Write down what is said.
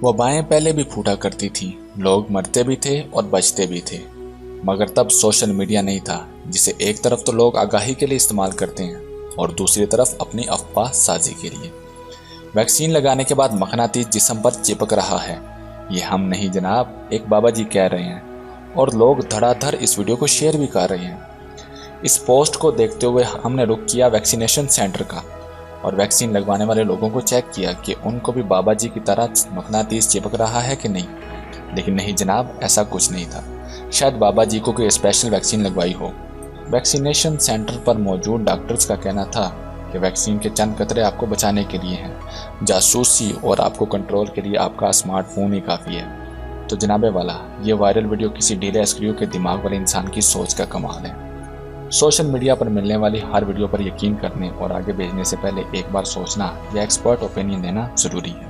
वबाएं पहले भी फूटा करती थीं, लोग मरते भी थे और बचते भी थे, मगर तब सोशल मीडिया नहीं था, जिसे एक तरफ तो लोग आगाही के लिए इस्तेमाल करते हैं और दूसरी तरफ अपनी अफवाह साजी के लिए। वैक्सीन लगाने के बाद मकनातीस जिस्म पर चिपक रहा है, ये हम नहीं जनाब, एक बाबा जी कह रहे हैं, और लोग धड़ाधड़ इस वीडियो को शेयर भी कर रहे हैं। इस पोस्ट को देखते हुए हमने रुख किया वैक्सीनेशन सेंटर का और वैक्सीन लगवाने वाले लोगों को चेक किया कि उनको भी बाबा जी की तरह मकनातीस चिपक रहा है कि नहीं। लेकिन नहीं जनाब, ऐसा कुछ नहीं था। शायद बाबा जी को कोई स्पेशल वैक्सीन लगवाई हो। वैक्सीनेशन सेंटर पर मौजूद डॉक्टर्स का कहना था कि वैक्सीन के चंद कतरे आपको बचाने के लिए हैं, जासूसी और आपको कंट्रोल के लिए आपका स्मार्टफोन ही काफ़ी है। तो जनाबे वाला, ये वायरल वीडियो किसी ढीले स्क्रू के दिमाग वाले इंसान की सोच का कमाल है। सोशल मीडिया पर मिलने वाली हर वीडियो पर यकीन करने और आगे भेजने से पहले एक बार सोचना या एक्सपर्ट ओपिनियन देना ज़रूरी है।